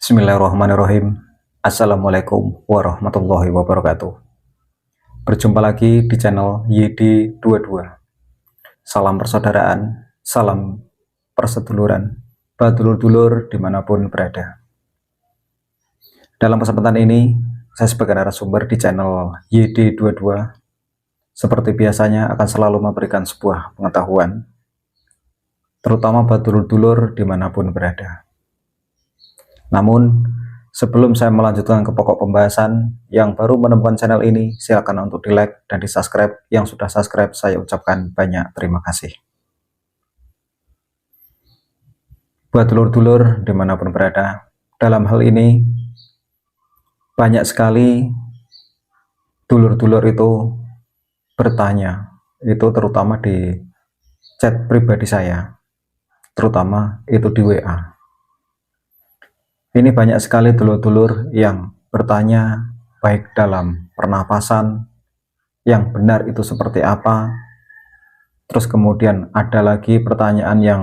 Bismillahirrahmanirrahim. Assalamualaikum warahmatullahi wabarakatuh. Berjumpa lagi di channel YD22. Salam persaudaraan, salam perseduluran, badulur-dulur dimanapun berada. Dalam kesempatan ini, saya sebagai narasumber di channel YD22, seperti biasanya akan selalu memberikan sebuah pengetahuan, terutama badulur-dulur dimanapun berada. Namun, sebelum saya melanjutkan ke pokok pembahasan, yang baru menemukan channel ini, silakan untuk di like dan di subscribe. Yang sudah subscribe, saya ucapkan banyak terima kasih. Buat dulur-dulur dimanapun berada, dalam hal ini, banyak sekali dulur-dulur itu bertanya, itu terutama di chat pribadi saya, terutama itu di WA. Ini banyak sekali dulur-dulur yang bertanya baik dalam pernapasan yang benar itu seperti apa, terus kemudian ada lagi pertanyaan yang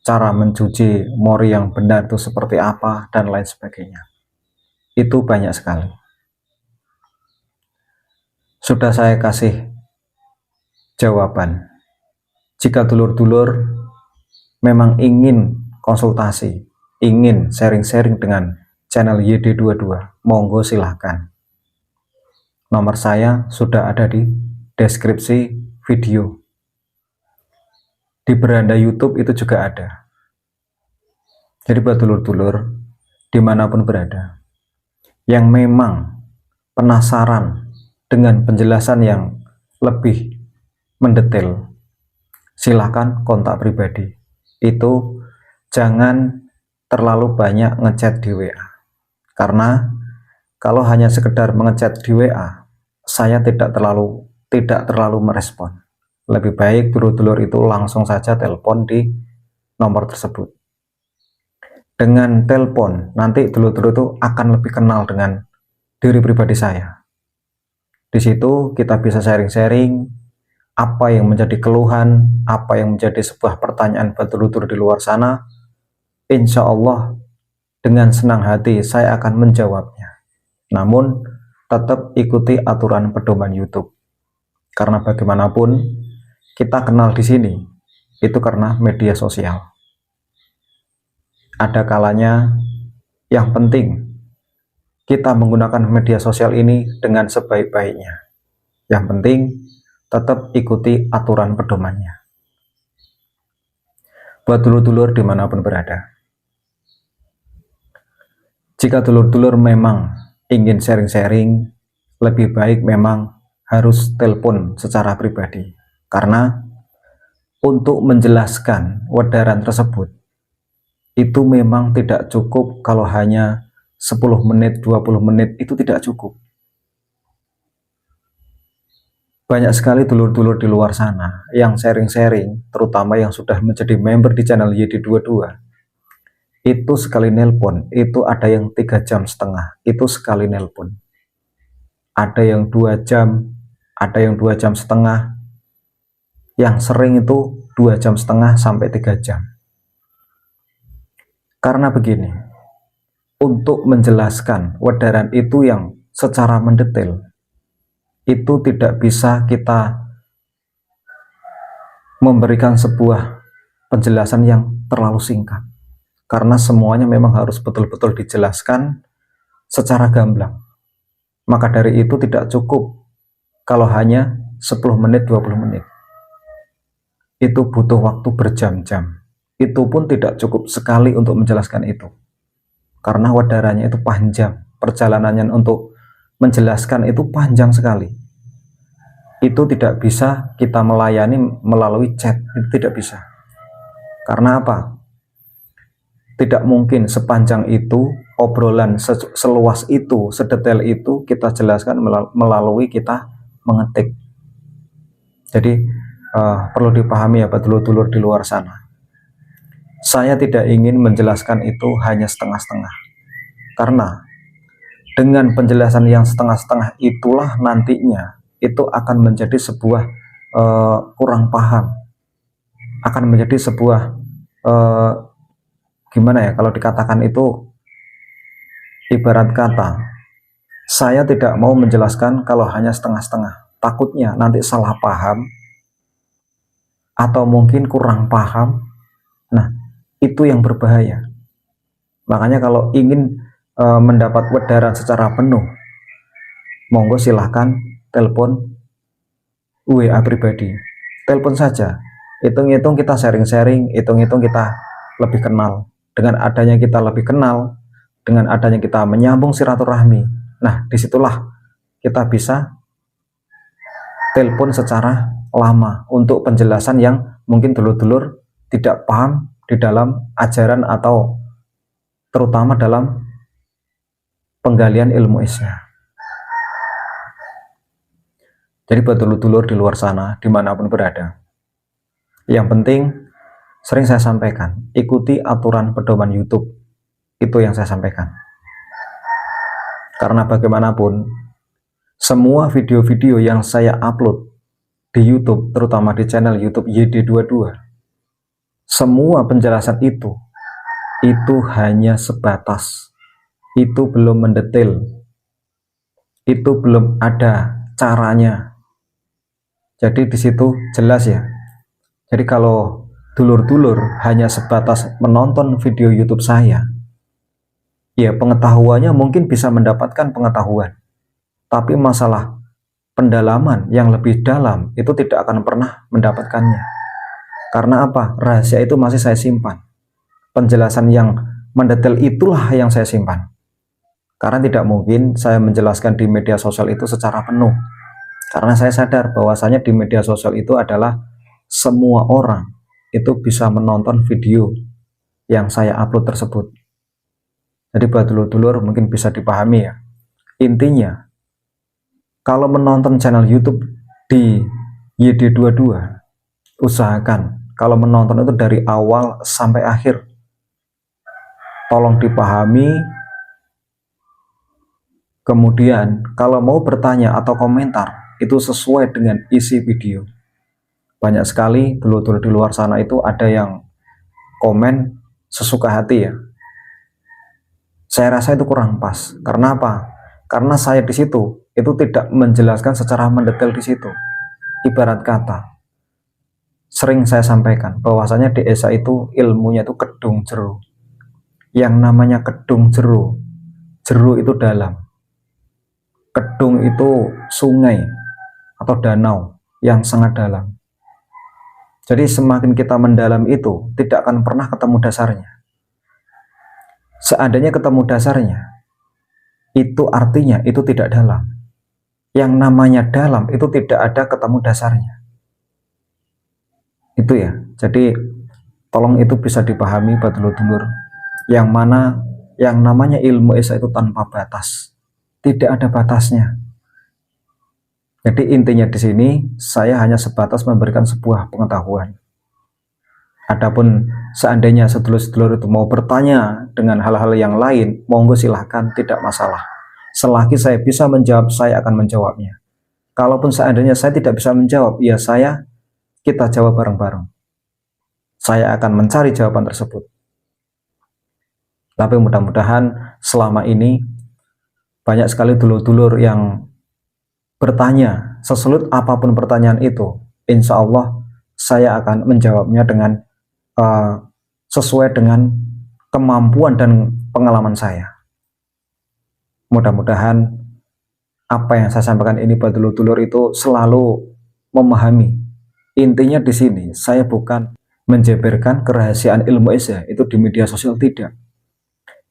cara mencuci mori yang benar itu seperti apa, dan lain sebagainya. Itu banyak sekali. Sudah saya kasih jawaban. Jika dulur-dulur memang ingin konsultasi, ingin sharing-sharing dengan channel YD22, monggo silahkan. Nomor saya sudah ada di deskripsi video. Di beranda YouTube itu juga ada. Jadi buat dulur-dulur dimanapun berada, yang memang penasaran dengan penjelasan yang lebih mendetail, silahkan kontak pribadi. Itu jangan terlalu banyak ngechat di WA, karena kalau hanya sekedar mengechat di WA, saya tidak terlalu merespon. Lebih baik dulur-dulur itu langsung saja telepon di nomor tersebut. Dengan telepon, nanti dulur-dulur itu akan lebih kenal dengan diri pribadi saya. Di situ kita bisa sharing-sharing apa yang menjadi keluhan, apa yang menjadi sebuah pertanyaan buat dulur-dulur di luar sana. Insya Allah dengan senang hati saya akan menjawabnya. Namun tetap ikuti aturan pedoman YouTube, karena bagaimanapun kita kenal di sini itu karena media sosial. Ada kalanya yang penting kita menggunakan media sosial ini dengan sebaik-baiknya. Yang penting tetap ikuti aturan pedomannya. Buat dulur-dulur dimanapun berada, jika dulur-dulur memang ingin sharing-sharing, lebih baik memang harus telepon secara pribadi. Karena untuk menjelaskan wedaran tersebut, itu memang tidak cukup kalau hanya 10 menit, 20 menit, itu tidak cukup. Banyak sekali dulur-dulur di luar sana yang sharing-sharing, terutama yang sudah menjadi member di channel YD22. Itu sekali nelpon, itu ada yang 3,5 jam, itu sekali nelpon. Ada yang 2 jam, ada yang 2,5 jam. Yang sering itu 2,5 jam sampai 3 jam. Karena begini, untuk menjelaskan wedaran itu yang secara mendetail, itu tidak bisa kita memberikan sebuah penjelasan yang terlalu singkat. Karena semuanya memang harus betul-betul dijelaskan secara gamblang. Maka dari itu tidak cukup kalau hanya 10 menit, 20 menit. Itu butuh waktu berjam-jam. Itu pun tidak cukup sekali untuk menjelaskan itu. Karena wedarannya itu panjang. Perjalanannya untuk menjelaskan itu panjang sekali. Itu tidak bisa kita melayani melalui chat. Itu tidak bisa. Karena apa? Tidak mungkin sepanjang itu, obrolan seluas itu, sedetail itu kita jelaskan melalui kita mengetik. Jadi perlu dipahami ya dulur-dulur di luar sana. Saya tidak ingin menjelaskan itu hanya setengah-setengah. Karena dengan penjelasan yang setengah-setengah itulah nantinya itu akan menjadi sebuah kurang paham. Akan menjadi sebuah gimana ya kalau dikatakan itu Ibarat kata, saya tidak mau menjelaskan kalau hanya setengah-setengah. Takutnya nanti salah paham atau mungkin kurang paham. Nah, itu yang berbahaya. Makanya kalau ingin mendapat wedaran secara penuh, monggo silahkan telepon WA pribadi. Telepon saja. Hitung-hitung kita sharing-sharing, hitung-hitung kita lebih kenal. Dengan adanya kita lebih kenal, dengan adanya kita menyambung silaturahmi, nah disitulah kita bisa telepon secara lama untuk penjelasan yang mungkin dulur-dulur tidak paham di dalam ajaran atau terutama dalam penggalian ilmu Islam. Jadi buat dulur-dulur di luar sana, dimanapun berada, yang penting sering saya sampaikan, ikuti aturan pedoman YouTube. Itu yang saya sampaikan. Karena bagaimanapun, semua video-video yang saya upload di YouTube, terutama di channel YouTube YD22, semua penjelasan itu hanya sebatas. Itu belum mendetail. Itu belum ada caranya. Jadi di situ jelas ya. Jadi kalau dulur-dulur hanya sebatas menonton video YouTube saya, ya pengetahuannya mungkin bisa mendapatkan pengetahuan, tapi masalah pendalaman yang lebih dalam itu tidak akan pernah mendapatkannya. Karena apa? Rahasia itu masih saya simpan. Penjelasan yang mendetail itulah yang saya simpan. Karena tidak mungkin saya menjelaskan di media sosial itu secara penuh. Karena saya sadar bahwasanya di media sosial itu adalah semua orang itu bisa menonton video yang saya upload tersebut. Jadi buat dulur-dulur mungkin bisa dipahami ya. Intinya, kalau menonton channel YouTube di YD22, usahakan kalau menonton itu dari awal sampai akhir. Tolong dipahami. Kemudian kalau mau bertanya atau komentar, itu sesuai dengan isi video. Banyak sekali dulur-dulur di luar sana itu ada yang komen sesuka hati ya. Saya rasa itu kurang pas. Karena apa? Karena saya di situ itu tidak menjelaskan secara mendetail di situ. Ibarat kata, sering saya sampaikan bahwasanya di Esa itu ilmunya itu kedung jeru. Yang namanya kedung jeru, jeru itu dalam. Kedung itu sungai atau danau yang sangat dalam. Jadi semakin kita mendalam itu tidak akan pernah ketemu dasarnya. Seandainya ketemu dasarnya, itu artinya itu tidak dalam. Yang namanya dalam itu tidak ada ketemu dasarnya. Itu ya. Jadi tolong itu bisa dipahami buat dulur-dulur. Yang mana yang namanya ilmu Esa itu tanpa batas. Tidak ada batasnya. Jadi intinya di sini saya hanya sebatas memberikan sebuah pengetahuan. Adapun seandainya sedulur-sedulur itu mau bertanya dengan hal-hal yang lain, monggo silahkan, tidak masalah. Selagi saya bisa menjawab, saya akan menjawabnya. Kalaupun seandainya saya tidak bisa menjawab, ya kita jawab bareng-bareng. Saya akan mencari jawaban tersebut. Tapi mudah-mudahan selama ini banyak sekali dulur-dulur yang bertanya, sesulit apapun pertanyaan itu, insya Allah saya akan menjawabnya dengan sesuai dengan kemampuan dan pengalaman saya. Mudah-mudahan apa yang saya sampaikan ini buat dulur-dulur itu selalu memahami. Intinya di sini saya bukan menjeberkan kerahasiaan ilmu Esa itu di media sosial, tidak.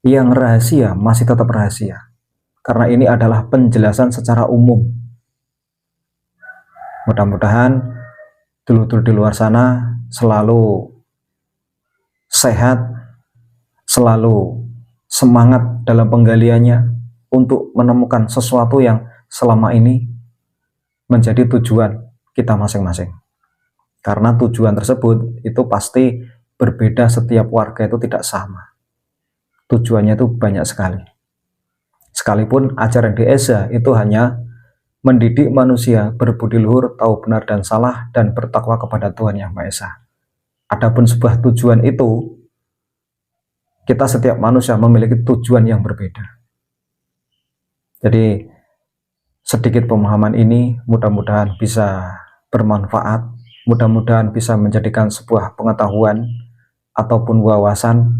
Yang rahasia masih tetap rahasia. Karena ini adalah penjelasan secara umum. Mudah-mudahan dulur-dulur di luar sana selalu sehat, selalu semangat dalam penggaliannya untuk menemukan sesuatu yang selama ini menjadi tujuan kita masing-masing. Karena tujuan tersebut itu pasti berbeda, setiap warga itu tidak sama. Tujuannya itu banyak sekali. Sekalipun ajaran di Esa itu hanya mendidik manusia berbudi luhur, tahu benar dan salah, dan bertakwa kepada Tuhan Yang Maha Esa. Adapun sebuah tujuan itu, kita setiap manusia memiliki tujuan yang berbeda. Jadi sedikit pemahaman ini mudah-mudahan bisa bermanfaat, mudah-mudahan bisa menjadikan sebuah pengetahuan ataupun wawasan.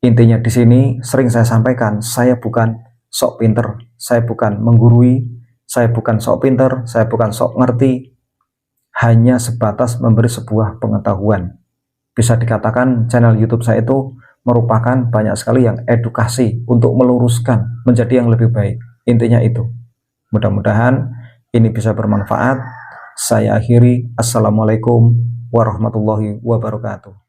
Intinya di sini sering saya sampaikan, saya bukan sok pinter, saya bukan menggurui, saya bukan sok pinter, saya bukan sok ngerti, hanya sebatas memberi sebuah pengetahuan. Bisa dikatakan channel YouTube saya itu merupakan banyak sekali yang edukasi untuk meluruskan menjadi yang lebih baik. Intinya itu. Mudah-mudahan ini bisa bermanfaat. Saya akhiri. Assalamualaikum warahmatullahi wabarakatuh.